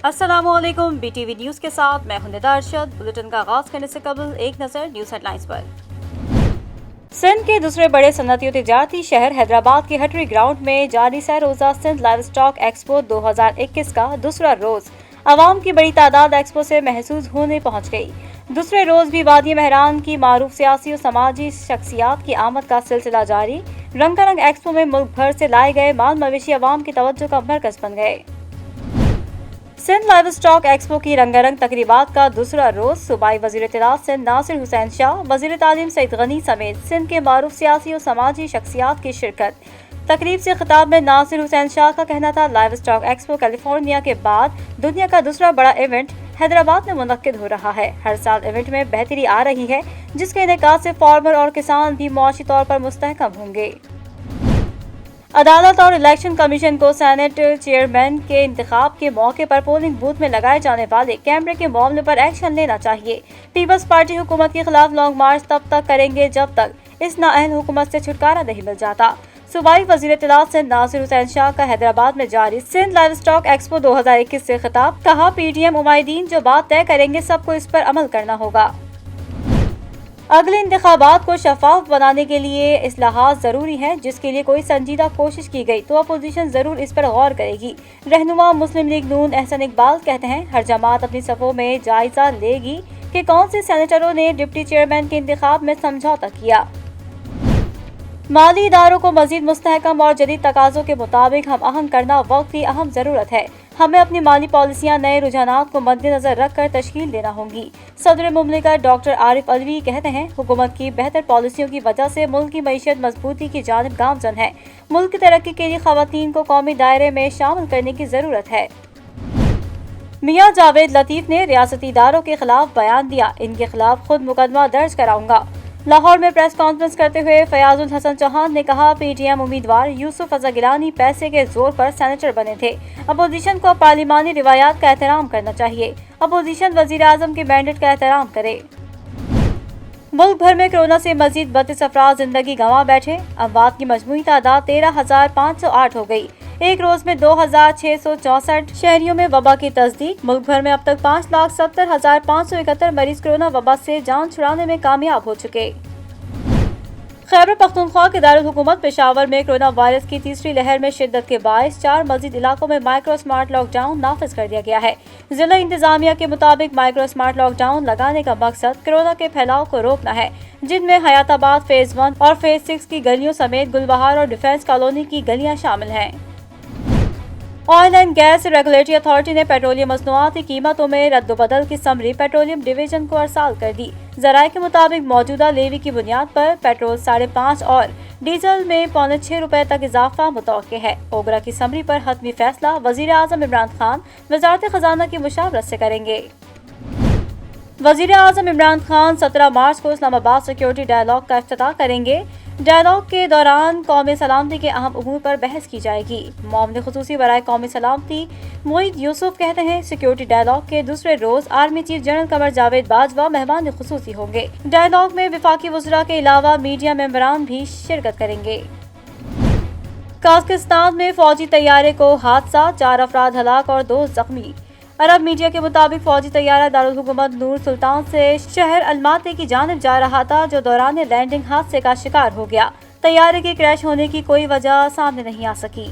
अस्सलामुअलैकुम। BTV news के साथ मैं हूं निदा अरशद। बुलेटिन का आगाज करने से कबल एक नज़र न्यूज़ हेडलाइंस पर। सिंध के दूसरे बड़े सनअती और तिजारती शहर हैदराबाद के हटरी ग्राउंड में जारी सह रोज़ा सिंध लाइव स्टॉक एक्सपो 2021 का दूसरा रोज़ आवाम की बड़ी तादाद एक्सपो से महसूस होने पहुंच गई। दूसरे रोज़ भी वादी महरान की मारूफ सियासी और समाजी शख्सियात की आमद का सिलसिला जारी। रंगारंग एक्सपो में मुल्क भर से लाए गए माल मवेशी आवाम की तवज्जो का मरकज बन गए। सिंध लाइव स्टॉक एक्सपो की रंगारंग तकरीबात का दूसरा रोज सूबाई वजीर इत्तलात सिंध नासिर हुसैन शाह, वजीर तालीम सईद गनी समेत सिंध के मारूफ सियासी और समाजी शख्सियात की शिरकत। तकरीब से खिताब में नासिर हुसैन शाह का कहना था, लाइव स्टॉक एक्सपो कैलिफोर्निया के बाद दुनिया का दूसरा बड़ा इवेंट हैदराबाद में मुनक्किद हो रहा है। हर साल इवेंट में बेहतरी आ रही है, जिसके इनेकास से फार्मर और किसान भी मुआशी तौर पर मुस्तहकम होंगे। अदालत और इलेक्शन कमीशन को सेनेट चेयरमैन के इंतखाब के मौके पर पोलिंग बूथ में लगाए जाने वाले कैमरे के मामले पर एक्शन लेना चाहिए। पीपल्स पार्टी हुकूमत के खिलाफ लॉन्ग मार्च तब तक करेंगे जब तक इस नाअहल हुकूमत से छुटकारा नहीं मिल जाता। सूबाई वजीर इत्तलात सिंध नासिर हुसैन शाह का हैदराबाद में जारी सिंध लाइव स्टॉक एक्सपो 2021 से खिताब। कहा, PTM उम्मीदीन जो बात तय करेंगे सबको इस पर अमल करना होगा। अगले इंतखाबात को शफाफ बनाने के लिए इस्लाहात जरूरी है, जिसके लिए कोई संजीदा कोशिश की गई तो अपोजिशन जरूर इस पर गौर करेगी। रहनुमा मुस्लिम लीग नून एहसन इकबाल कहते हैं, हर जमात अपनी सफ़ों में जायजा लेगी कि कौन से सेनेटरों ने डिप्टी चेयरमैन के इंतखाब में समझौता किया। माली इदारों को मजीद मुस्तहकम और जदीद तकाज़ों के मुताबिक हम आहंग करना वक्त की अहम ज़रूरत है। हमें अपनी माली पॉलिसियाँ नए रुझानात को मद्देनजर रख कर तश्कील देना होंगी। सदर मुमलिकत डॉक्टर आरिफ अलवी कहते हैं, हुकूमत की बेहतर पॉलिसियों की वजह से मुल्क की मईशत मजबूती की जानिब गामजन है। मुल्क की तरक्की के लिए खवातीन को कौमी दायरे में शामिल करने की ज़रूरत है। मियां जावेद लतीफ़ ने रियासती इदारों के खिलाफ बयान दिया, इनके खिलाफ खुद मुकदमा दर्ज कराऊंगा। लाहौर में प्रेस कॉन्फ्रेंस करते हुए फयाजुल हसन चौहान ने कहा, PTM उम्मीदवार यूसुफ अज़ा गिलानी पैसे के जोर पर सेनेटर बने थे। अपोजिशन को पार्लिमानी रिवायात का एहतराम करना चाहिए। अपोजिशन वजीर आजम के मैंडेट का एहतराम करे। मुल्क भर में कोरोना से मजीद 32 अफराद जिंदगी गंवा बैठे। अमवात की मजमूई तादाद 13,508 हो गई। एक रोज में 2,664 शहरियों में वबा की तस्दीक। मुल्क भर में अब तक 5,70,571 मरीज कोरोना वबा से जान छुड़ाने में कामयाब हो चुके। खैबर पख्तूनख्वा के दारुल हुकूमत पेशावर में कोरोना वायरस की तीसरी लहर में शिद्दत के बायस 4 मजीद इलाकों में माइक्रो स्मार्ट लॉकडाउन नाफिज कर दिया गया है। जिला इंतजामिया के मुताबिक माइक्रो स्मार्ट लॉकडाउन लगाने का मकसद कोरोना के फैलाव को रोकना है, जिनमें हयाताबाद फेज 1 और फेज 6 की गलियों समेत गुलबहार और डिफेंस कॉलोनी की गलियां शामिल हैं। Oil and gas regulatory authority ने पेट्रोलियम मसनूआत की कीमतों में रद्दबदल की समरी पेट्रोलियम डिवीजन को अरसाल कर दी। ज़राए के मुताबिक मौजूदा लेवी की बुनियाद पर पेट्रोल 5.5 और डीजल में 5.25 रुपए तक इजाफा मुतवक्के है। ओगरा की समरी पर हतमी फैसला वजीर आजम इमरान खान वजारत खजाना की मुशावरत से करेंगे। वजीर आजम इमरान खान 17 मार्च को इस्लामाबाद सिक्योरिटी डायलॉग का इफ्तिताह करेंगे। डायलॉग के दौरान कौमी सलामती के अहम उमूर पर बहस की जाएगी। मामले खुसूसी बराए कौमी सलामती मोईद यूसुफ कहते हैं, सिक्योरिटी डायलॉग के दूसरे रोज army chief general Qamar Javed Bajwa मेहमान खुसूसी होंगे। डायलॉग में विफाकी वज़रा के अलावा मीडिया मेंबरान भी शिरकत करेंगे। काज़किस्तान में फौजी तैयारे को हादसा, 4 अफराद हलाक और 2 जख्मी। अरब मीडिया के मुताबिक फौजी तैयारा दारुल हुकूमत नूर सुल्तान से शहर अलमाती की जानिब जा रहा था, जो दौरान लैंडिंग हादसे का शिकार हो गया। तैयारे के क्रैश होने की कोई वजह सामने नहीं आ सकी।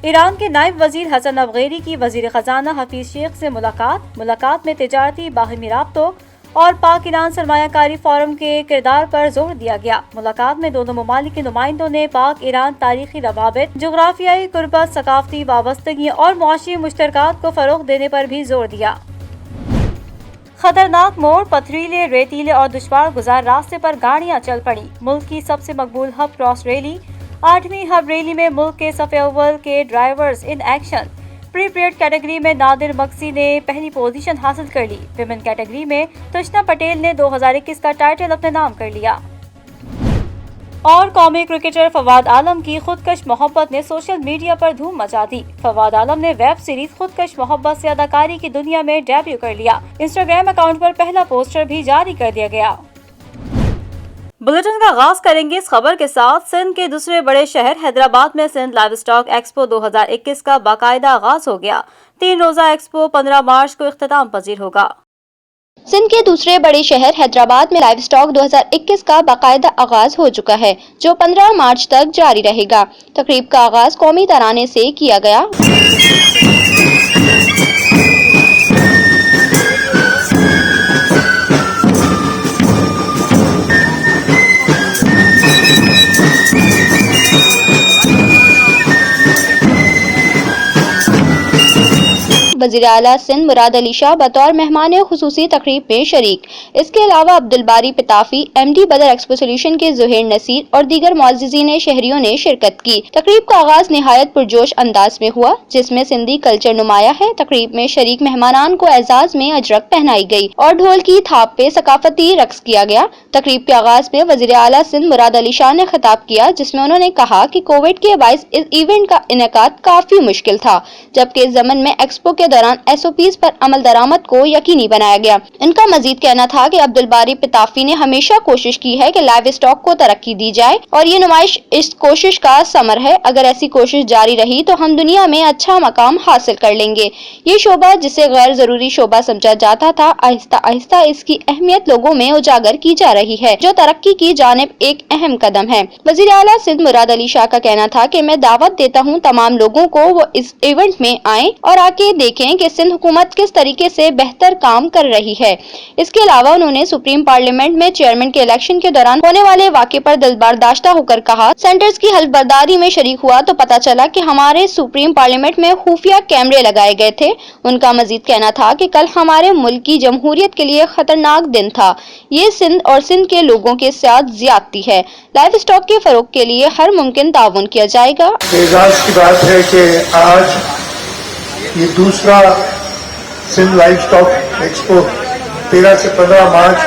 ईरान के नायब वजीर हसन अबगेरी की वजीर खजाना हफीज शेख से मुलाकात में तिजारती बाहमी राब्तों और पाक ईरान सरमायाकारी फोरम के किरदार पर जोर दिया गया। मुलाकात में दोनों ममालिक के नुमाइंदों ने पाक ईरान तारीखी रवाबित, जोग्राफियाई कुर्बत, सकाफती वाबस्तगी और मुआशी मुश्तरकात को फरोग देने पर भी जोर दिया। खतरनाक मोड़, पथरीले, रेतीले और दुश्वार गुजार रास्ते पर गाड़ियां चल पड़ी। मुल्क की सबसे मकबूल हब क्रॉस रैली। 8वीं हब रैली में मुल्क के सफ़े अव्वल के drivers in action. Pre period category में नादिर मक्सी ने पहली पोजीशन हासिल कर ली। विमेन कैटेगरी में तुष्ना पटेल ने 2021 का टाइटल अपने नाम कर लिया। और कौमी क्रिकेटर फवाद आलम की खुदकश मोहब्बत ने सोशल मीडिया पर धूम मचा दी। फवाद आलम ने वेब सीरीज खुदकश मोहब्बत से अदाकारी की दुनिया में डेब्यू कर लिया। इंस्टाग्राम अकाउंट पर पहला पोस्टर भी जारी कर दिया गया। بلیٹن کا آغاز کریں گے اس خبر کے ساتھ۔ سندھ کے دوسرے بڑے شہر حیدرآباد میں سندھ لائیو اسٹاک ایکسپو 2021 کا باقاعدہ آغاز ہو گیا۔ 3 روزہ ایکسپو 15 مارچ کو اختتام پذیر ہوگا۔ سندھ کے دوسرے بڑے شہر حیدرآباد میں لائیو اسٹاک 2021 کا باقاعدہ آغاز ہو چکا ہے، جو 15 مارچ تک جاری رہے گا۔ تقریب کا آغاز قومی ترانے سے کیا گیا۔ وزیر اعلیٰ سندھ مراد علی شاہ بطور مہمان خصوصی تقریب میں شریک۔ اس کے علاوہ عبدالباری پتافی، ایم ڈی بدر ایکسپو سولوشن کے زہیر نصیر اور دیگر معززین شہریوں نے شرکت کی۔ تقریب کا آغاز نہایت پرجوش انداز میں ہوا، جس میں سندھی کلچر نمایاں ہے۔ تقریب میں شریک مہمانان کو اعزاز میں اجرک پہنائی گئی اور ڈھول کی تھاپ پہ ثقافتی رقص کیا گیا۔ تقریب کے آغاز میں وزیر اعلیٰ سندھ مراد علی شاہ نے خطاب کیا، جس میں انہوں نے کہا کہ کووڈ کے باعث اس ایونٹ کا انعقاد کافی مشکل تھا، جبکہ اس ضمن میں ایکسپو کے دوران SOPs پر عمل درآمد کو یقینی بنایا گیا۔ ان کا مزید کہنا تھا کہ عبدالباری پتافی نے ہمیشہ کوشش کی ہے کہ لائیو اسٹاک کو ترقی دی جائے اور یہ نمائش اس کوشش کا ثمر ہے۔ اگر ایسی کوشش جاری رہی تو ہم دنیا میں اچھا مقام حاصل کر لیں گے۔ یہ شعبہ جسے غیر ضروری شعبہ سمجھا جاتا تھا، آہستہ آہستہ اس کی اہمیت لوگوں میں اجاگر کی جا رہی ہے، جو ترقی کی جانب ایک اہم قدم ہے۔ وزیر اعلیٰ سندھ مراد علی شاہ کا کہنا تھا کہ میں دعوت دیتا ہوں تمام لوگوں کو وہ اس ایونٹ میں آئیں اور آ کے دیکھیں کہ سندھ حکومت کس طریقے سے بہتر کام کر رہی ہے۔ اس کے علاوہ انہوں نے سپریم پارلیمنٹ میں چیئرمین کے الیکشن کے دوران ہونے والے واقعے پر دل برداشتہ ہو کر کہا، سینٹرز کی حلف برداری میں شریک ہوا تو پتہ چلا کہ ہمارے سپریم پارلیمنٹ میں خفیہ کیمرے لگائے گئے تھے۔ ان کا مزید کہنا تھا کہ کل ہمارے ملک کی جمہوریت کے لیے خطرناک دن تھا۔ یہ سندھ اور سندھ کے لوگوں کے ساتھ زیادتی ہے۔ لائیو اسٹاک کے فروغ کے لیے ہر ممکن تعاون کیا جائے گا۔ اعزاز کی بات ہے کہ آج یہ دوسرا سندھ لائیو اسٹاک ایکسپو 13 سے 15 مارچ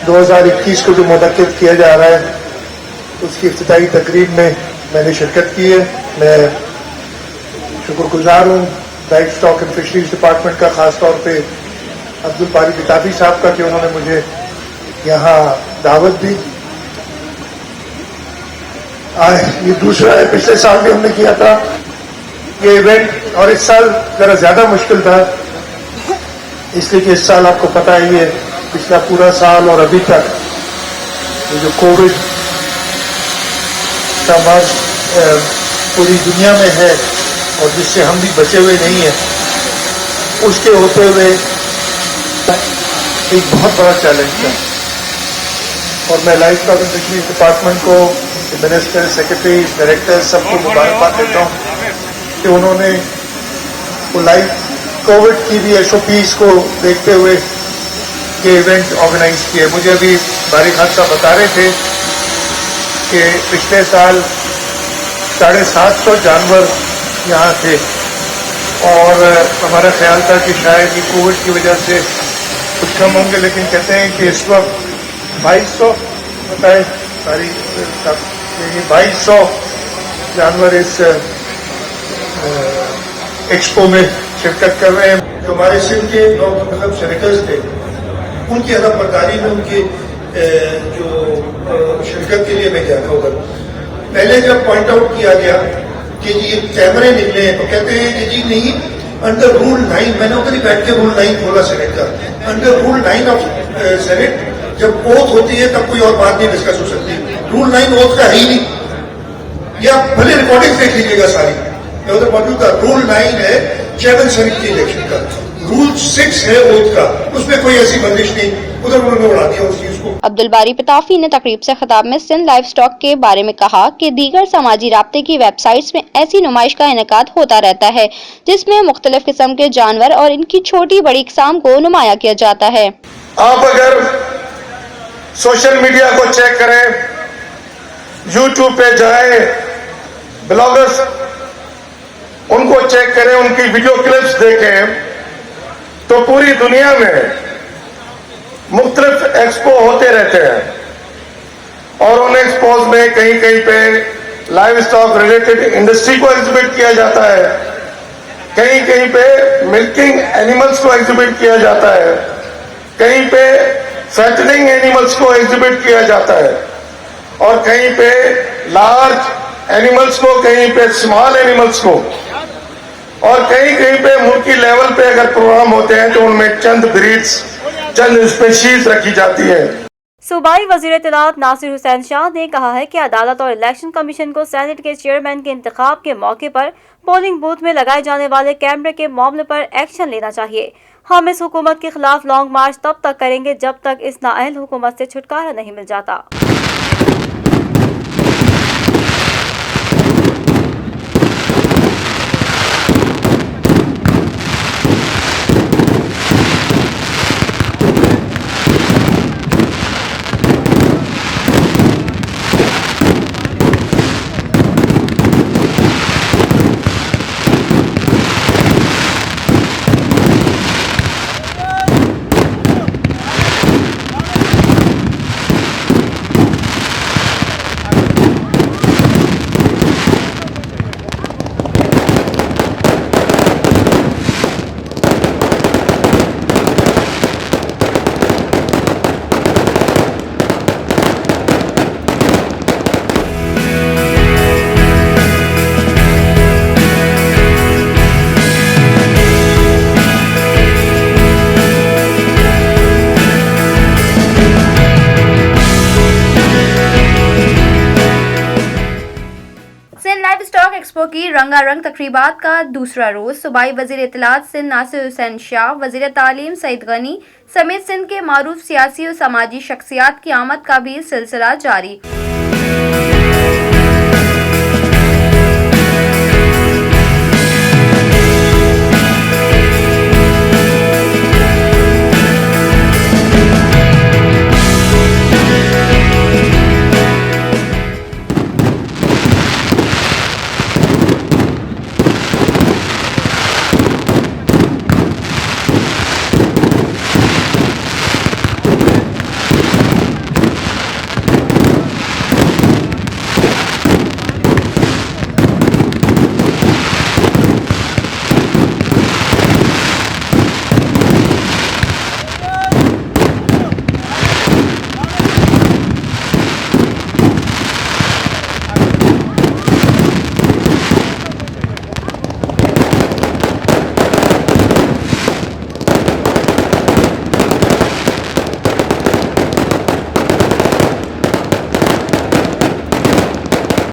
2021 کو جو منعقد کیا جا رہا ہے، اس کی افتتاحی تقریب میں میں نے شرکت کی ہے۔ میں شکر گزار ہوں live stock and fisheries department کا، خاص طور پہ عبدالباری پتافی صاحب کا، کہ انہوں نے مجھے یہاں دعوت دی۔ یہ دوسرا ہے، پچھلے سال بھی ہم نے کیا تھا یہ ایونٹ، اور اس سال ذرا زیادہ مشکل تھا، اس لیے کہ اس سال آپ کو پتہ ہی ہے پچھلا پورا سال اور ابھی تک یہ جو کووڈ کا مرض پوری دنیا میں ہے اور جس سے ہم بھی بچے ہوئے نہیں ہیں، اس کے ہوتے ہوئے ایک بہت بڑا چیلنج تھا۔ اور میں live stock and fisheries department کو، منسٹر، سیکرٹری، ڈائریکٹر سب کو مبارکباد دیتا ہوں کہ انہوں نے وہ لائیو کووڈ کی بھی SOPs کو دیکھتے ہوئے یہ ایونٹ آرگنائز کیا۔ مجھے ابھی باری خان صاحب بتا رہے تھے کہ پچھلے سال 750 جانور یہاں تھے، اور ہمارا خیال تھا کہ شاید یہ کووڈ کی وجہ سے کچھ کم ہوں گے، لیکن کہتے ہیں کہ اس وقت 2200 بتائے ساری 2200 جانور اس ایکسپو میں شرکت کر رہے ہیں۔ جو ہمارے سندھ کے لوگ مطلب شرکت تھے، ان کی ادب برداری میں ان کی جو شرکت کے لیے میں گیا تھا ادھر۔ پہلے جب پوائنٹ آؤٹ کیا گیا کہ جی کیمرے نکلے ہیں، تو کہتے ہیں کہ جی نہیں، انڈر رول 9، میں نے ادھر ہی بیٹھ کے رول 9 کھولا سینٹ کا، انڈر رول 9 آف سینٹ جب اوتھ ہوتی ہے تب کوئی اور بات نہیں ڈسکس ہو سکتی۔ رول 9 اوتھ کا ہے ہی نہیں، یہ آپ بھلے ریکارڈنگ دیکھ لیجیے گا ساری، ادھر موجود تھا۔ رول 9 ہے چیئرمین سینٹ کی الیکشن کا، رول 6 ہے اوتھ کا، اس میں کوئی ایسی بندش نہیں، ادھر انہوں نے اڑا دیا اس چیز کو۔ عبدالباری پتافی نے تقریب سے خطاب میں سندھ لائیو اسٹاک کے بارے میں کہا کہ دیگر سماجی رابطے کی ویب سائٹس میں ایسی نمائش کا انعقاد ہوتا رہتا ہے، جس میں مختلف قسم کے جانور اور ان کی چھوٹی بڑی اقسام کو نمایاں کیا جاتا ہے۔ آپ اگر سوشل میڈیا کو چیک کریں، یوٹیوب پہ جائیں، بلاگرز ان کو چیک کریں، ان کی ویڈیو کلپس دیکھیں، تو پوری دنیا میں مختلف ایکسپو ہوتے رہتے ہیں، اور ان ایکسپوز میں کہیں کہیں پہ لائیو اسٹاک ریلیٹڈ انڈسٹری کو ایگزیبٹ کیا جاتا ہے، کہیں کہیں پہ ملکنگ اینیملز کو ایگزیبٹ کیا جاتا ہے، کہیں پہ फैटनिंग एनिमल्स को एग्जिबिट किया जाता है और कहीं पे लार्ज एनिमल्स को, कहीं पे स्मॉल एनिमल्स को, और कहीं कहीं पे मुल्की लेवल पे अगर प्रोग्राम होते हैं तो उनमें चंद ब्रीड्स, चंद स्पेशीज रखी जाती है। सूबाई वज़ीर इत्तलात नासिर हुसैन शाह ने कहा है कि अदालत और इलेक्शन कमीशन को सेनेट के चेयरमैन के इंतखाब के मौके पर पोलिंग बूथ में लगाए जाने वाले कैमरे के मामले पर एक्शन लेना चाहिए। हम इस हुकूमत के खिलाफ लॉन्ग मार्च तब तक करेंगे जब तक इस नाअहल हुकूमत से छुटकारा नहीं मिल जाता। लाइव स्टॉक एक्सपो की रंगारंग तकरीबात का दूसरा रोज सूबाई वज़ीर इत्तलात सिंध नासिर हुसैन शाह, वज़ीर तालीम सईद गनी समेत सिंध के मारूफ सियासी और समाजी शख्सियात की आमद का भी सिलसिला जारी।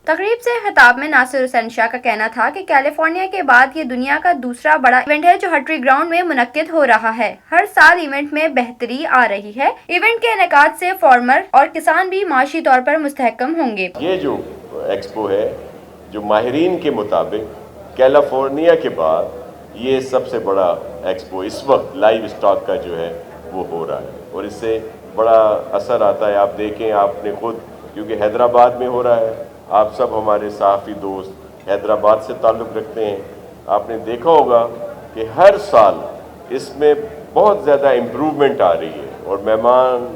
तकरीब से खिताब में नासिर हुसैन शाह का कहना था कि कैलिफोर्निया के बाद ये दुनिया का दूसरा बड़ा इवेंट है जो हटरी ग्राउंड में मुनक्किद हो रहा है। हर साल इवेंट में बेहतरी आ रही है। इवेंट के इनेकाद से फार्मर और किसान भी माशी तौर पर मुस्तहकम होंगे। ये जो एक्सपो है, जो माहिरीन के मुताबिक कैलिफोर्निया के बाद ये सबसे बड़ा एक्सपो इस वक्त लाइव स्टॉक का जो है वो हो रहा है और इससे बड़ा असर आता है। आप देखें, आपने खुद, क्योंकि हैदराबाद में हो रहा है, आप सब हमारे सहाफ़ी दोस्त हैदराबाद से ताल्लुक़ रखते हैं, आपने देखा होगा कि हर साल इसमें बहुत ज़्यादा इम्प्रूवमेंट आ रही है और मेहमान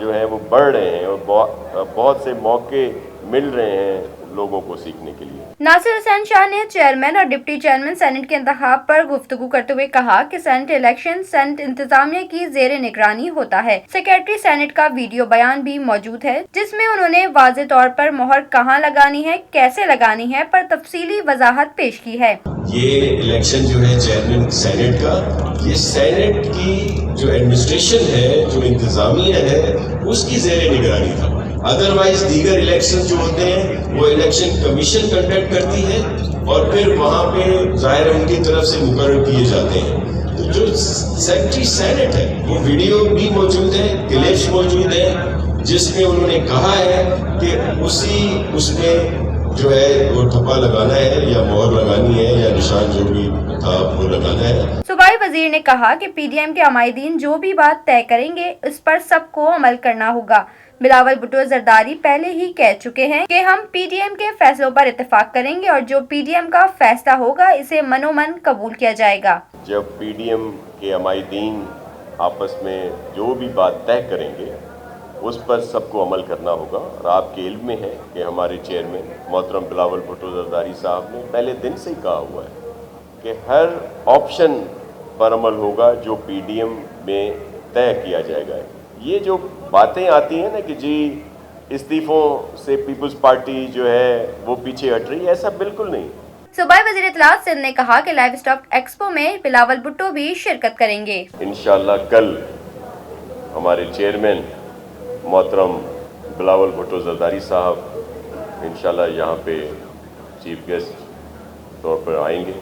जो हैं वो बढ़ रहे हैं और बहुत से मौके मिल रहे हैं लोगों को सीखने के लिए। नासिर हुसैन शाह ने चेयरमैन और डिप्टी चेयरमैन सेनेट के इंतखाब पर गुफ्तगू करते हुए कहा कि सेनेट इलेक्शन सेनेट इंतजामिया की जेर निगरानी होता है। सेक्रेटरी सेनेट का वीडियो बयान भी मौजूद है जिसमें उन्होंने वाज़े तौर पर मोहर कहां लगानी है, कैसे लगानी है पर तफसीली वजाहत पेश की है। ये इलेक्शन जो है चेयरमैन सेनेट का, ये सेनेट की जो एडमिनिस्ट्रेशन है, जो इंतजामिया है, उसकी जेर निगरानी था। अदरवाइज दीगर इलेक्शन जो होते हैं वो इलेक्शन कमीशन कंडक्ट करती है और फिर वहाँ पे जाहिर उनकी तरफ से मुकर्रर किए जाते हैं। तो जो सेक्रेटरी सेनेट है वो वीडियो भी मौजूद है, क्लिप्स मौजूद है, जिसमें उन्होंने कहा है कि उसमें जो है वो ठप्पा लगाना है या मोहर लगानी है या निशान जो भी था वो लगाना है। सूबाई वजीर ने कहा कि पीडीएम के अमायदीन जो भी बात तय करेंगे उस पर सबको अमल करना होगा। बिलावल भुट्टो जरदारी पहले ही कह चुके हैं कि हम पीडीएम के फैसलों पर इत्तेफाक करेंगे और जो पीडीएम का फैसला होगा इसे मनोमन कबूल किया जाएगा। जब पीडीएम के अमायदीन आपस में जो भी बात तय करेंगे उस पर सबको अमल करना होगा और आपके इल्म में है कि हमारे चेयरमैन मोहतरम बिलावल भुट्टो जरदारी साहब ने पहले दिन से ही कहा हुआ है कि हर ऑप्शन पर अमल होगा जो पीडीएम में तय किया जाएगा। ये जो बातें आती हैं ना कि जी इस्तीफों से पीपल्स पार्टी जो है वो पीछे हट रही है, ऐसा बिल्कुल नहीं। सूबाई वज़ीर इत्तलात सिंध ने कहा कि लाइव स्टॉक एक्सपो में बिलावल भुट्टो भी शिरकत करेंगे। इंशाल्लाह कल हमारे चेयरमैन मोहतरम बिलावल भुट्टो जरदारी साहब इंशाल्लाह यहाँ पे चीफ गेस्ट तौर पर आएंगे।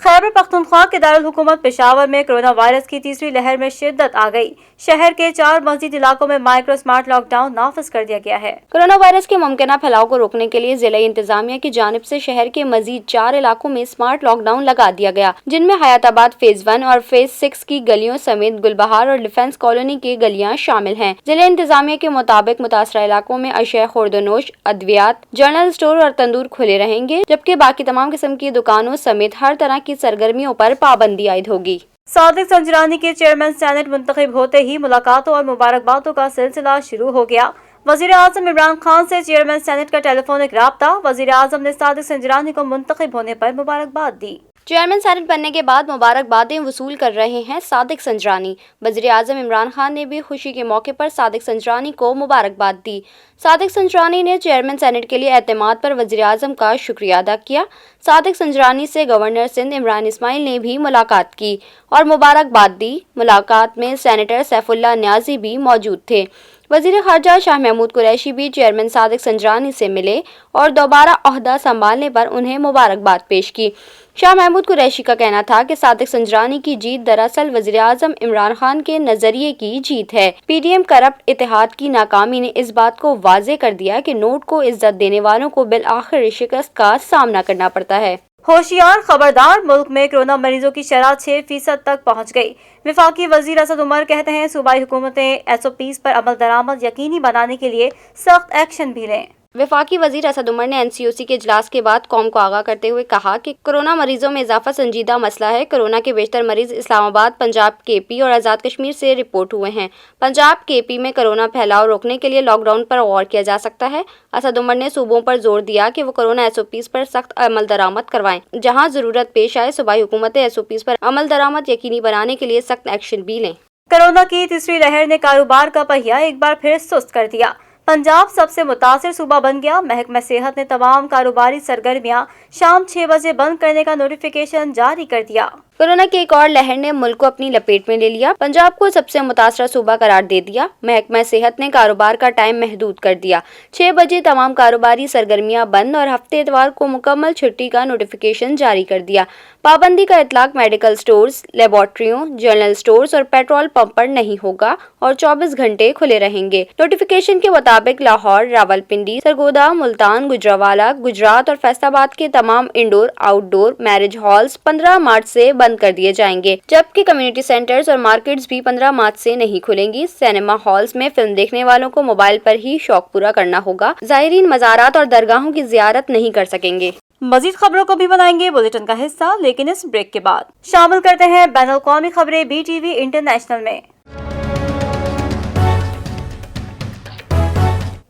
खैबर पख्तूनख्वा के दारुल हुकूमत पेशावर में कोरोना वायरस की तीसरी लहर में शिद्दत आ गई। शहर के 4 मस्जिद इलाकों में माइक्रो स्मार्ट लॉकडाउन नाफिज कर दिया गया है। कोरोना वायरस के मुमकिन फैलाव को रोकने के लिए जिला इंतजामिया की जानिब से शहर के मजीद 4 इलाकों में स्मार्ट लॉकडाउन लगा दिया गया, जिनमें हयाताबाद फेज 1 और फेज 6 की गलियों समेत गुलबहार और डिफेंस कॉलोनी की गलियां शामिल हैं। जिला इंतजामिया के मुताबिक मुतासरा इलाकों में अशय खुर्दनोश, अद्वियात, जनरल स्टोर और तंदूर खुले रहेंगे, जबकि बाकी तमाम किस्म की दुकानों समेत हर तरह की सरगर्मियों पर पाबंदी आयद होगी। सादिक संजरानी के चेयरमैन सेनेट मुंतखब होते ही मुलाकातों और मुबारकबादों का सिलसिला शुरू हो गया। वजीर आजम इमरान खान से चेयरमैन सेनेट का टेलीफोनिक राब्ता। वजीर आजम ने सादिक संजरानी को मुंतखब होने पर मुबारकबाद दी। चेयरमैन सेनेट बनने के बाद मुबारकबादें वसूल कर रहे हैं सादिक संजरानी। वज़ीर आज़म इमरान खान ने भी खुशी के मौके पर सादिक संजरानी को मुबारकबाद दी। सादिक संजरानी ने चेयरमैन सेनेट के लिए एतमाद पर वज़ीर आज़म का शुक्रिया अदा किया। सादिक संजरानी से गवर्नर सिंध इमरान इस्माइल ने भी मुलाकात की और मुबारकबाद दी। मुलाकात में सेनेटर सैफुल्लाह न्याजी भी मौजूद थे। वज़ीर ख़ारजा शाह महमूद कुरैशी भी चेयरमैन सादिक संजरानी से मिले और दोबारा ओहदा संभालने पर उन्हें मुबारकबाद पेश की। शाह महमूद कुरैशी का कहना था कि सादिक संजरानी की जीत दरअसल वज़ीर आज़म इमरान खान के नजरिए की जीत है। पीडीएम करप्ट इत्तेहाद की नाकामी ने इस बात को वाज़े कर दिया कि नोट को इज्जत देने वालों को बिल आखिर शिकस्त का सामना करना पड़ता है। होशियार खबरदार, मुल्क में कोरोना मरीजों की शरह 6% तक पहुंच गई। वफाकी वजीर असद उमर कहते हैं सूबाई हुकूमतें SOPs पर अमल दरामद यकीनी बनाने के लिए सख्त एक्शन भी लें। वफाकी वजीर असद उमर ने NCOC के इजलास के बाद कौम को आगाह करते हुए कहा कि कोरोना मरीजों में इजाफा संजीदा मसला है। कोरोना के बेशतर मरीज इस्लामाबाद, पंजाब, KP और आज़ाद कश्मीर से रिपोर्ट हुए हैं। पंजाब, KP में कोरोना फैलाव रोकने के लिए लॉकडाउन पर गौर किया जा सकता है। असद उमर ने सूबों पर जोर दिया कि वो कोरोना SOPs पर सख्त अमल दरामद करवाएं। जहाँ जरूरत पेश आए सूबाई हुकूमतें SOPs पर अमल दरामद यकीनी बनाने के लिए सख्त एक्शन भी लें। कोरोना की तीसरी लहर ने कारोबार का पहिया एक बार फिर सुस्त कर दिया। पंजाब सबसे मुतासिर सूबा बन गया। महकमा सेहत ने तमाम कारोबारी सरगर्मियां शाम 6 बजे बंद करने का नोटिफिकेशन जारी कर दिया। कोरोना की एक और लहर ने मुल्क को अपनी लपेट में ले लिया। पंजाब को सबसे मुतासरा सूबा करार दे दिया। महकमा सेहत ने कारोबार का टाइम महदूद कर दिया। 6 बजे तमाम कारोबारी सरगर्मियां बंद और हफ्ते इतवार को मुकम्मल छुट्टी का नोटिफिकेशन जारी कर दिया। पाबंदी का इतलाक मेडिकल स्टोर्स, लेबॉर्ट्रियों, जनरल स्टोर्स और पेट्रोल पंप पर नहीं होगा और 24 घंटे खुले रहेंगे। नोटिफिकेशन के मुताबिक लाहौर, रावलपिंडी, सरगोदा, मुल्तान, गुजरावाला, गुजरात और फैसलाबाद के तमाम इंडोर आउटडोर मैरिज हॉल्स 15 मार्च से बंद कर दिए जाएंगे, जबकि कम्युनिटी सेंटर्स और मार्केट्स भी 15 मार्च से नहीं खुलेंगी। सिनेमा हॉल्स में फिल्म देखने वालों को मोबाइल पर ही शौक पूरा करना होगा। ज़ायरीन मज़ारात और दरगाहों की ज़ियारत नहीं कर सकेंगे। मजीद खबरों को भी बनाएंगे बुलेटिन का हिस्सा, लेकिन इस ब्रेक के बाद शामिल करते हैं बैनुल-अक़वामी खबरें BTV इंटरनेशनल में।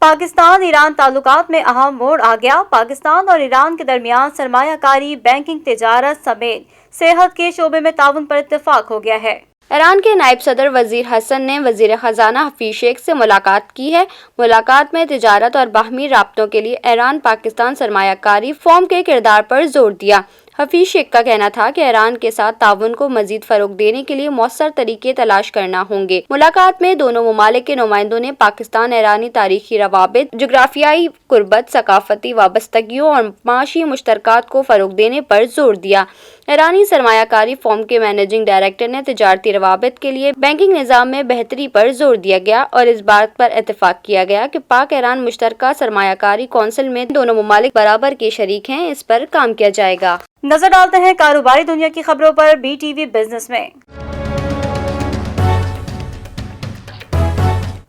पाकिस्तान ईरान ताल्लुकात में अहम मोड़ आ गया। पाकिस्तान और ईरान के दरमियान सरमायाकारी, बैंकिंग, तिजारत समेत सेहत के शोबे में ताउन पर इत्तेफाक हो गया है। ईरान के नायब सदर वजीर हसन ने वजीर खजाना हफीज शेख से मुलाकात की है। मुलाकात में तिजारत और बाहमी राब्तों के लिए ईरान पाकिस्तान सरमायाकारी फोरम के किरदार पर जोर दिया। हफीज शेख का कहना था कि ईरान के साथ ताउन को मजीद फरोग देने के लिए मौसर तरीके तलाश करना होंगे। मुलाकात में दोनों ममालिक के नुमाइंदों ने पाकिस्तान ईरानी तारीखी रवाबित, जोग्राफियाई कुर्बत, सकाफती वाबस्तगियों और माशी मुश्तरकात को फरोग देने पर जोर दिया। ईरानी सरमायाकारी फॉर्म के मैनेजिंग डायरेक्टर ने तिजारती रवाबित के लिए बैंकिंग निज़ाम में बेहतरी पर जोर दिया गया और इस बात पर इत्तेफाक किया गया कि पाक ईरान मुश्तरका सरमायाकारी कौंसिल में दोनों ममालिक बराबर के शरीक हैं। इस पर काम किया जाएगा। नजर डालते हैं कारोबारी दुनिया की खबरों पर BTV बिजनेस में।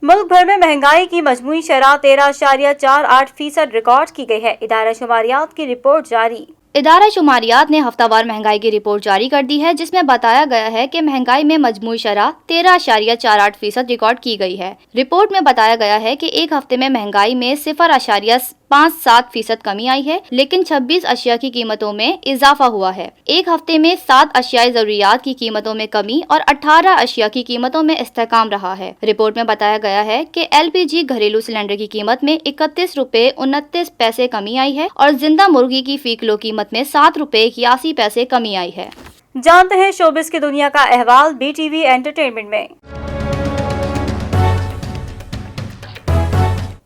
मुल्क भर में महंगाई की मजमूई शरह 13.48% रिकॉर्ड की गई है। इदारा शुमारियात की रिपोर्ट जारी। इदारा शुमारियात ने हफ्तावार महंगाई की रिपोर्ट जारी कर दी है, जिसमें बताया गया है कि महंगाई में मजमूई शरह 13.48% रिकॉर्ड की गई है। रिपोर्ट में बताया गया है कि एक हफ्ते में महंगाई में 0.5 5-7% कमी आई है, लेकिन 26 अशिया की कीमतों में इजाफा हुआ है। एक हफ्ते में 7 अशियाई जरूरियात की कीमतों में कमी और 18 अशिया की कीमतों में इस्तेहकाम रहा है। रिपोर्ट में बताया गया है कि LPG घरेलू सिलेंडर की कीमत में 31 रुपए 29 पैसे कमी आई है और जिंदा मुर्गी की फी किलो कीमत में 7 रुपए 81 पैसे कमी आई है। जानते हैं शोबिस की दुनिया का अहवाल BTV एंटरटेनमेंट में।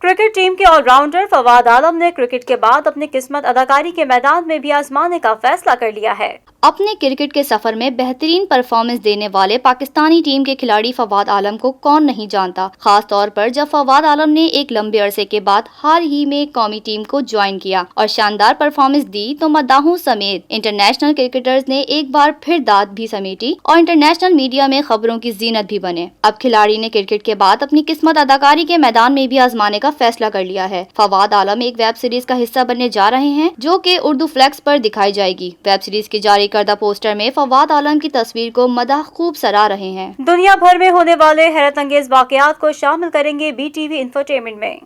क्रिकेट टीम के ऑलराउंडर फवाद आलम ने क्रिकेट के बाद अपनी किस्मत अदाकारी के मैदान में भी आजमाने का फैसला कर लिया है। अपने क्रिकेट के सफर में बेहतरीन परफॉर्मेंस देने वाले पाकिस्तानी टीम के खिलाड़ी फवाद आलम को कौन नहीं जानता, खास तौर पर जब फवाद आलम ने एक लंबे अरसे के बाद हाल ही में कौमी टीम को ज्वाइन किया और शानदार परफॉर्मेंस दी तो मद्दाहों समेत इंटरनेशनल क्रिकेटर्स ने एक बार फिर दाद भी समेटी और इंटरनेशनल मीडिया में खबरों की जीनत भी बने। अब खिलाड़ी ने क्रिकेट के बाद अपनी किस्मत अदाकारी के मैदान में भी आजमाने का फैसला कर लिया है। फवाद आलम एक वेब सीरीज का हिस्सा बनने जा रहे हैं जो कि उर्दू फ्लेक्स पर दिखाई जाएगी। वेब सीरीज की जारी करदा पोस्टर में फवाद आलम की तस्वीर को मदाह खूब सराह रहे हैं। दुनिया भर में होने वाले हैरत अंगेज वाकयात को शामिल करेंगे BTV इंफोटेनमेंट में।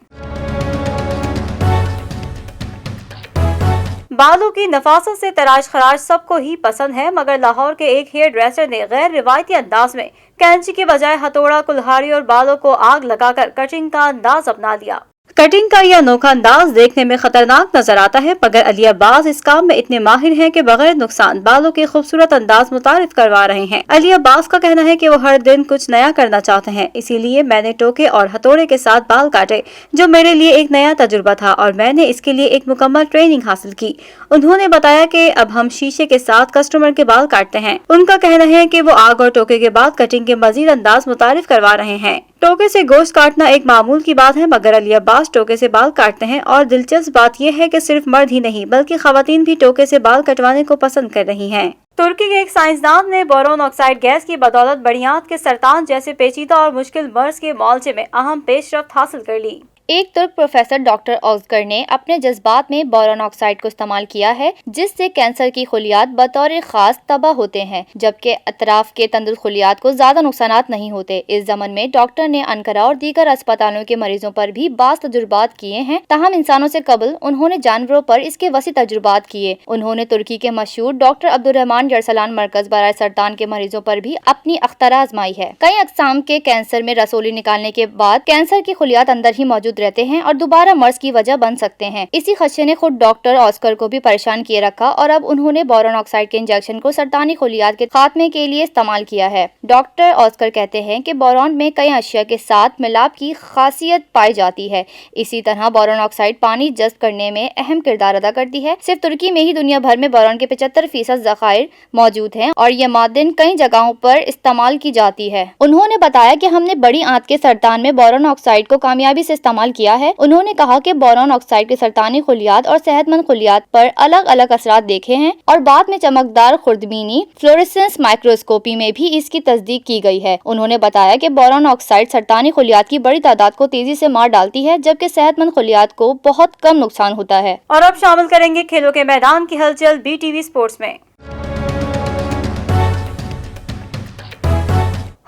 बालों की नफासत से तराश खराश सबको ही पसंद है, मगर लाहौर के एक हेयर ड्रेसर ने गैर रिवायती अंदाज में कैंची के बजाय हथौड़ा, कुल्हाड़ी और बालों को आग लगाकर कटिंग का अंदाज अपना लिया। कटिंग का यह अनोखा अंदाज देखने में खतरनाक नजर आता है, मगर अली अब्बास इस काम में इतने माहिर हैं कि बगैर नुकसान बालों के खूबसूरत अंदाज मुतारिफ करवा रहे हैं। अली अब्बास का कहना है कि वो हर दिन कुछ नया करना चाहते हैं, इसीलिए मैंने टोके और हथौड़े के साथ बाल काटे, जो मेरे लिए एक नया तजुर्बा था और मैंने इसके लिए एक मुकम्मल ट्रेनिंग हासिल की। उन्होंने बताया कि अब हम शीशे के साथ कस्टमर के बाल काटते हैं। उनका कहना है कि वो आग और टोके के बाद कटिंग के मजीद अंदाज मुतारिफ करवा रहे हैं। टोके से गोश्त काटना एक मामूल की बात है, मगर अली अब्बास टोके से बाल काटते हैं और दिलचस्प बात यह है कि सिर्फ मर्द ही नहीं बल्कि खवातीन भी टोके से बाल कटवाने को पसंद कर रही हैं। तुर्की के एक साइंसदान ने बोरोन ऑक्साइड गैस की बदौलत बड़ियात के सरतान जैसे पेचीदा और मुश्किल मर्ज के मुआवजे में अहम पेशरफ्त हासिल कर ली। एक तुर्क प्रोफेसर डॉक्टर ओज़गर ने अपने जज्बात में बोरोन ऑक्साइड को इस्तेमाल किया है, जिससे कैंसर की खुलियात बतौर खास तबाह होते हैं, जबकि अतराफ के तंदुरुस्त खुलियात को ज्यादा नुकसानात नहीं होते। इस जमन में डॉक्टर ने अनकरा और दीगर अस्पतालों के मरीजों पर भी बास तजुर्बात किए हैं, ताहम इंसानों से कबल उन्होंने जानवरों पर इसके वसी तजुर्बात किए। उन्होंने तुर्की के मशहूर डॉक्टर अब्दुर्रहमान यरसलान मरकज बराए सरतान के मरीजों पर भी अपनी अख्तरा आजमाई है। कई अकसाम के कैंसर में रसोली निकालने के बाद कैंसर की खुलियात अंदर ही मौजूद रहते हैं और दोबारा मर्ज की वजह बन सकते हैं। इसी खदशे ने खुद डॉक्टर ऑस्कर को भी परेशान किए रखा और अब उन्होंने बोरोन ऑक्साइड के इंजेक्शन को सरतानी खुलियात के खात्मे के लिए इस्तेमाल किया है। डॉक्टर ऑस्कर कहते हैं कि बोरोन में कई अशिया के साथ मिलाप की खासियत पाई जाती है। इसी तरह बोरोन ऑक्साइड पानी जज्ब करने में अहम किरदार अदा करती है। सिर्फ तुर्की में ही दुनिया भर में बोरोन के 75% ज़खायर मौजूद हैं और ये मादन कई जगहों पर इस्तेमाल की जाती है। उन्होंने बताया कि हमने बड़ी आंत के सरतान में बोरोन ऑक्साइड को कामयाबी से इस्तेमाल किया है। उन्होंने कहा कि बोरोन ऑक्साइड के सरतानी खुलियात और सेहतमंद खुलियात पर अलग अलग असरात देखे हैं और बाद में चमकदार खुर्दबीनी फ्लोरेसेंस माइक्रोस्कोपी में भी इसकी तस्दीक की गई है। उन्होंने बताया कि बोरोन ऑक्साइड सरतानी खुलियात की बड़ी तादाद को तेजी से मार डालती है, जबकि सेहतमंद खुलियात को बहुत कम नुकसान होता है। और अब शामिल करेंगे खेलों के मैदान की हलचल BTV स्पोर्ट्स में।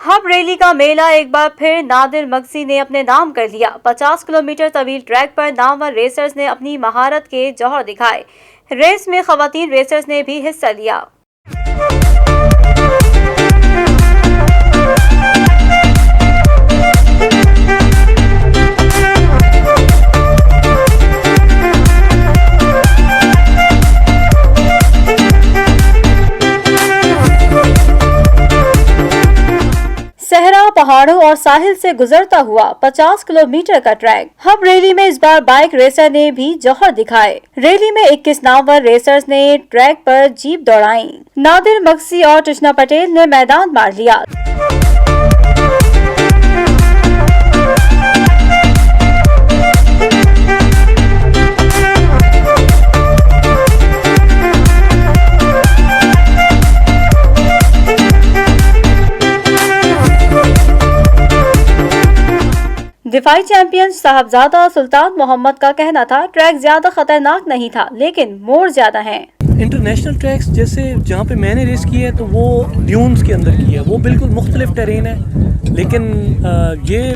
हब रैली का मेला एक बार फिर नादिर मगसी ने अपने नाम कर लिया। 50 किलोमीटर तवील ट्रैक पर नामवर रेसर्स ने अपनी महारत के जौहर दिखाए। रेस में खवातीन रेसर्स ने भी हिस्सा लिया। सहरा, पहाड़ों और साहिल से गुजरता हुआ 50 किलोमीटर का ट्रैक। हब रैली में इस बार बाइक रेसर ने भी जौहर दिखाए। रैली में 21 नामवर रेसर्स ने ट्रैक पर जीप दौड़ाई। नादिर मगसी और कृष्णा पटेल ने मैदान मार लिया। दिफाई चैंपियन साहबजादा सुल्तान मोहम्मद का कहना था, ट्रैक ज्यादा खतरनाक नहीं था, लेकिन मोड़ ज्यादा हैं। انٹرنیشنل ٹریکس جیسے جہاں پہ میں نے ریس کی ہے تو وہ ڈیونز کے اندر کی ہے, وہ بالکل مختلف ٹرین ہے, لیکن یہ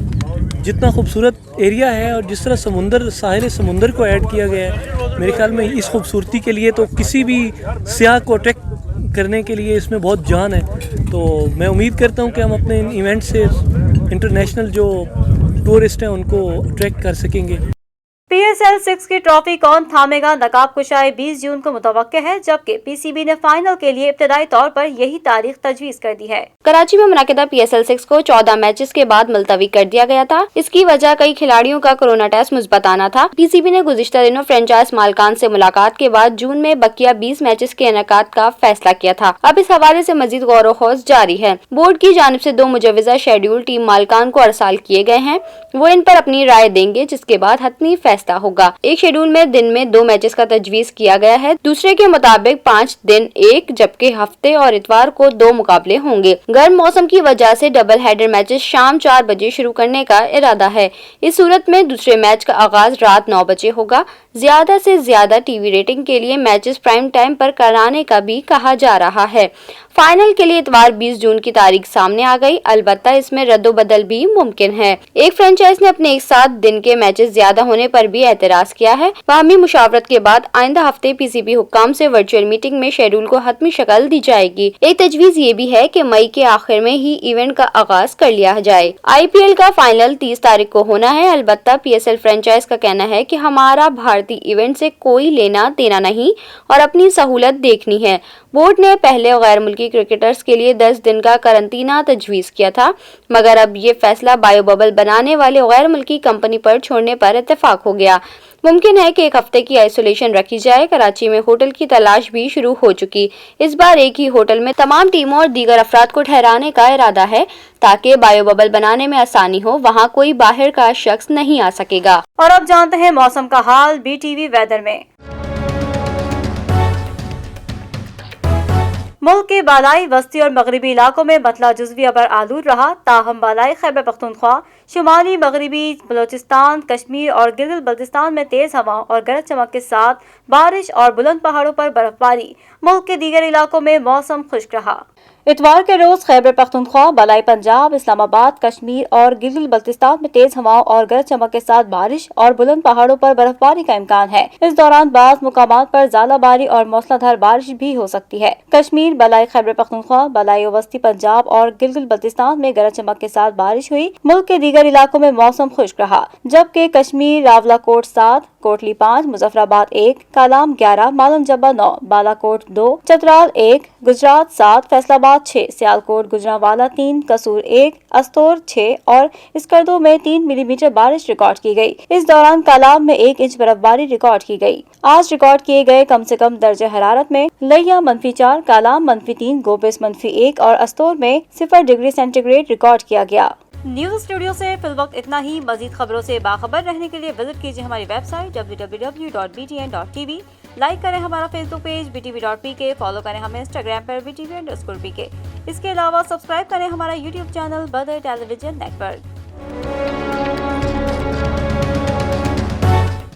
جتنا خوبصورت ایریا ہے اور جس طرح سمندر ساحل سمندر کو ایڈ کیا گیا ہے, میرے خیال میں اس خوبصورتی کے لیے تو کسی بھی سیاح کو اٹریکٹ کرنے کے لیے اس میں بہت جان ہے. تو میں امید کرتا ہوں کہ ہم اپنے ان ایونٹ سے انٹرنیشنل جو ٹورسٹ ہیں ان کو اٹریکٹ کر سکیں گے. PSL 6 کی ٹرافی کون تھامے گا؟ نقاب کشائی 20 جون کو متوقع ہے, جبکہ PCB نے فائنل کے لیے ابتدائی طور پر یہی تاریخ تجویز کر دی ہے. کراچی میں منعقدہ PSL 6 کو 14 میچز کے بعد ملتوی کر دیا گیا تھا. اس کی وجہ کئی کھلاڑیوں کا کورونا ٹیسٹ مثبت آنا تھا. PCB نے گزشتہ دنوں فرنچائز مالکان سے ملاقات کے بعد جون میں بقیہ 20 میچز کے انعقاد کا فیصلہ کیا تھا. اب اس حوالے سے مزید غور و خوض جاری ہے. بورڈ کی جانب سے 2 مجوزہ شیڈول ٹیم مالکان کو ارسال کیے گئے ہیں, وہ ان پر اپنی رائے دیں گے, جس کے بعد حتمی فیصلہ ہوگا. ایک شیڈول میں دن میں 2 میچز کا تجویز کیا گیا ہے, دوسرے کے مطابق 5 دن 1, جبکہ ہفتے اور اتوار کو 2 مقابلے ہوں گے. گرم موسم کی وجہ سے ڈبل ہیڈر میچز شام 4 بجے شروع کرنے کا ارادہ ہے. اس صورت میں دوسرے میچ کا آغاز رات 9 بجے ہوگا. زیادہ سے زیادہ ٹی وی ریٹنگ کے لیے میچز پرائم ٹائم پر کرانے کا بھی کہا جا رہا ہے. فائنل کے لیے اتوار 20 جون کی تاریخ سامنے آ گئی, البتہ اس میں رد و بدل بھی ممکن ہے. ایک فرنچائز نے اپنے ایک ساتھ دن کے میچز زیادہ ہونے پر بھی اعتراض کیا ہے. باہمی مشاورت کے بعد آئندہ ہفتے PCB حکام سے ورچوئل میٹنگ میں شیڈول کو حتمی شکل دی جائے گی. ایک تجویز یہ بھی ہے کہ مئی کے آخر میں ہی ایونٹ کا آغاز کر لیا جائے. IPL کا فائنل 30 تاریخ کو ہونا ہے, البتہ PSL فرنچائز کا کہنا ہے کہ ہمارا بھارتی ایونٹ سے کوئی لینا دینا نہیں اور اپنی سہولت دیکھنی ہے. بورڈ نے پہلے غیر ملکی کرکٹرز کے لیے 10 دن کا قرنطینہ تجویز کیا تھا, مگر اب یہ فیصلہ بایو ببل بنانے والے غیر ملکی کمپنی پر چھوڑنے پر اتفاق ہو گیا. ممکن ہے کہ 1 ہفتے کی آئسولیشن رکھی جائے. کراچی میں ہوٹل کی تلاش بھی شروع ہو چکی. اس بار ایک ہی ہوٹل میں تمام ٹیموں اور دیگر افراد کو ٹھہرانے کا ارادہ ہے تاکہ بایو ببل بنانے میں آسانی ہو. وہاں کوئی باہر کا شخص نہیں آ سکے گا. اور اب جانتے ہیں موسم کا حال BTV ویدر میں. ملک کے بالائی وسطی اور مغربی علاقوں میں مطلع جزوی ابر آلود رہا, تاہم بالائی خیبر پختونخوا, شمالی مغربی بلوچستان, کشمیر اور گلگت بلتستان میں تیز ہواؤں اور گرج چمک کے ساتھ بارش اور بلند پہاڑوں پر برف باری. ملک کے دیگر علاقوں میں موسم خشک رہا. اتوار کے روز خیبر پختونخوا, بالائی پنجاب, اسلام آباد, کشمیر اور گلگت بلتستان میں تیز ہواؤں اور گرج چمک کے ساتھ بارش اور بلند پہاڑوں پر برف باری کا امکان ہے. اس دوران بعض مقامات پر ژالہ باری اور موسلا دھار بارش بھی ہو سکتی ہے. کشمیر, بالائی خیبر پختونخوا, بالائی وسطی پنجاب اور گلگت بلتستان میں گرج چمک کے ساتھ بارش ہوئی. ملک کے دیگر علاقوں میں موسم خشک رہا, جبکہ کشمیر, راولاکوٹ 7, کوٹلی 5, مظفر آباد 1, کالام 11, مالم جبہ 9, بالاکوٹ 2, چترال 1, گجرات 7, فیصل آباد 6, سیالکوٹ, گجرانوالہ 3, قصور 1, استور 6 اور اسکردو میں 3 ملی میٹر بارش ریکارڈ کی گئی. اس دوران کالام میں 1 انچ برف باری ریکارڈ کی گئی. آج ریکارڈ کیے گئے کم سے کم درجہ حرارت میں لیا -4, کالام -3, گوبس -1 اور استور میں 0 ڈگری سینٹی گریڈ ریکارڈ کیا گیا. نیوز اسٹوڈیو سے فی الوقت اتنا ہی. مزید خبروں سے باخبر رہنے کے لیے وزٹ کیجیے ہماری ویب سائٹ www.btn.tv. لائک کریں ہمارا فیس بک پیج btv.pk, فالو کریں ہمیں انسٹاگرام پر btv_pk. اس کے علاوہ سبسکرائب کریں ہمارا یوٹیوب چینل بدر ٹیلی ویژن نیٹ ورک.